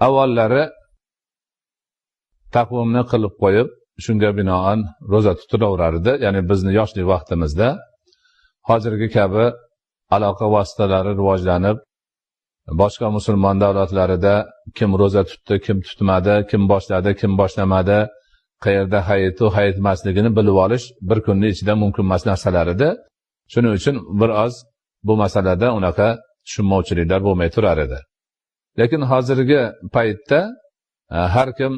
avvallari taqvimni qilib qo'yib, shunga binoan ro'za tutilaverar edi. Ya'ni bizni yoshlik vaqtimizda hozirgi kabi aloqa vositalari rivojlanib, boshqa musulmon davlatlarida kim ro'za tutdi, kim tutmadi, kim boshladi, kim boshlamadi, qayerda hayitу hayitmasligini bilib olish bir kunning ichida mumkin emas narsalar edi. Shuning uchun biroz bu masalada unaqa tushunmovchiliklar bo'lmay turar edi. Lekin hozirgi paytda har kim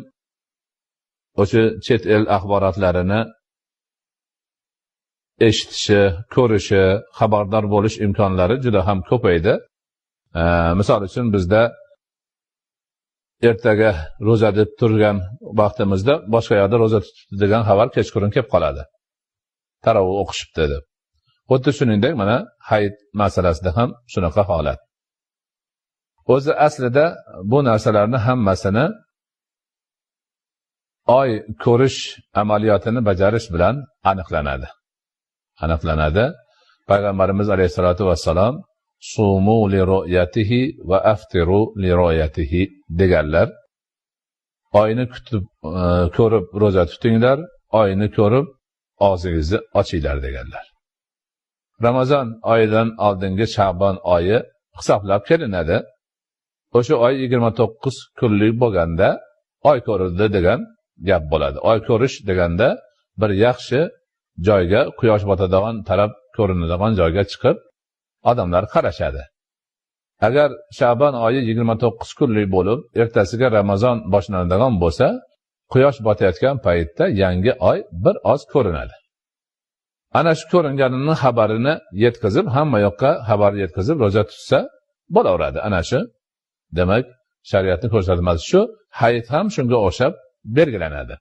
o'sha chet el axborotlarini eshitishi, ko'rishi, xabardor bo'lish imkonlari juda ham ko'paydi. Misol uchun bizda ertaga ro'za deb turgan vaqtimizda boshqa yoqda ro'za tutibdi degan xabar kechqurun kelib qoladi. Tarovih o'qishibdi deb. Xuddi shuningdek mana hayit masalasida ham shunaqa holat. O'zi aslida bu narsalarni hammasini oy ko'rish amaliyotini bajarish bilan aniqlanadi. Payg'ambarimiz alayhisolatu vassalom sumu li ru'yatihi va aftiru li ru'yatihi deganlar. Oyni kutib ko'rib ro'za tutinglar, oyni ko'rib og'zingizni ochinglar deganlar. Ramazon oyidan oldingi Sha'bon oyi hisoblab kelinadi. O'sha oy 29 kunlik bo'lganda oy ko'rildi degan gap bo'ladi. Oy ko'rish deganda bir yaxshi joyga, quyosh botadigan taraf ko'rinadigan joyga chiqib odamlar qarashadi. Agar Sha'bon oyi 29 kunlik bo'lib, ertasiga Ramazon boshlanadigan bo'lsa, quyosh botayotgan paytda yangi oy bir oz ko'rinadi. Ana shu ko'ringanini xabarini yetkazib, hamma yoqqa xabar yetkazib ro'za tutsa bo'laveradi. Ana shu demak, shariatning ko'rsatmasi shu, hayit ham shunga o'xshab belgilanadi.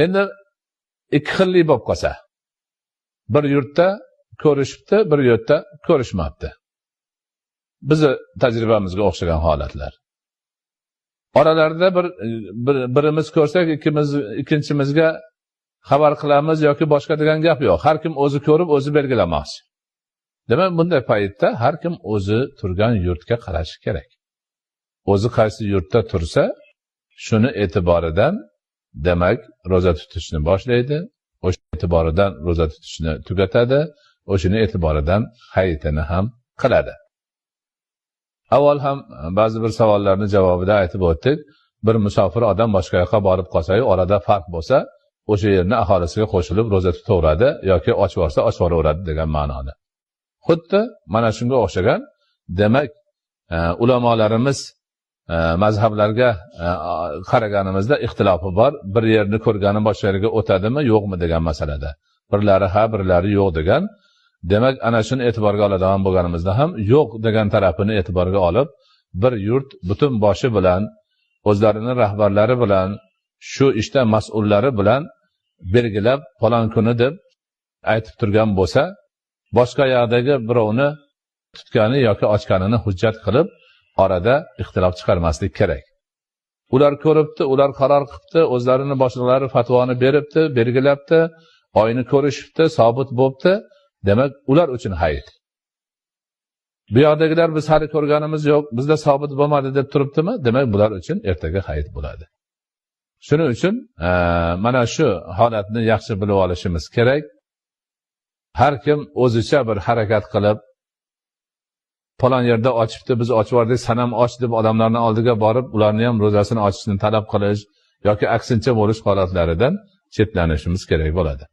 Endi ikki xillik bo'lib qolsa, bir yurtda ko'rishibdi, bir yurtda ko'rishmabdi. Bizi tajribamizga o'xshagan holatlar. Oralarda birimiz ko'rsak, ikkinchimizga xabar qilamiz yoki boshqa degan gap yo'q. Har kim o'zi ko'rib, o'zi belgilamoqchi. Demak, bunday paytda har kim o'zi turgan yurtga qarashi kerak. O'zi qaysi yurtda tursa, shuni e'tiboridan demak ro'za tutishni boshlaydi, o'sha e'tiboridan ro'za tutishni tugatadi, o'shini e'tiboridan hayitini ham qiladi. Avval ham ba'zi bir savollarni javobida aytib o'tdik. Bir musofir odam boshqa yoqqa borib qolsa-yu, orada farq bo'lsa, o'sha yerni aholisiga qo'shilib ro'za tutaveradi yoki ochib olsa ochib olaveradi degan ma'noda. Xuddi mana shunga o'xshagan, demak, ulamolarimiz mazhablarga qaraganimizda ixtilofi bor. Bir yerni ko'rgani boshqa yerga o'tadimi, yo'qmi degan masalada. Birlari ha, birlari yo'q degan. Demak, ana shuni e'tiborga oladigan bo'lganimizda ham yo'q degan tarafini e'tiborga olib, bir yurt butun boshi bilan, o'zlarining rahbarlari bilan, shu ishda mas'ullari bilan belgilab falon kuni deb aytib turgan bo'lsa, boshqa yoqdagi birovni tutgani yoki ochganini hujjat qilib, orada ixtilof chiqarmaslik kerak. Ular ko'ribdi, ular qaror qilibdi, o'zlarini boshliqlari fatvoni beribdi, belgilabdi, oyni ko'rishibdi, sobit bo'libdi. Demak, ular uchun hayit. Bu yoqdagilar biz hali ko'rganimiz yo'q, bizda sobit bo'lmadi deb turibdimi? Demak, bular uchun ertaga hayit bo'ladi. Shuning uchun mana shu holatni yaxshi bilib olishimiz kerak. Har kim o'zicha bir harakat qilib, falon yerda ochibdi, biz ochib yubordik, sanam och deb odamlarning oldiga borib, ularni ham ro'zasini ochishni talab qilish yoki aksincha bo'lish holatlaridan chetlanishimiz kerak bo'ladi.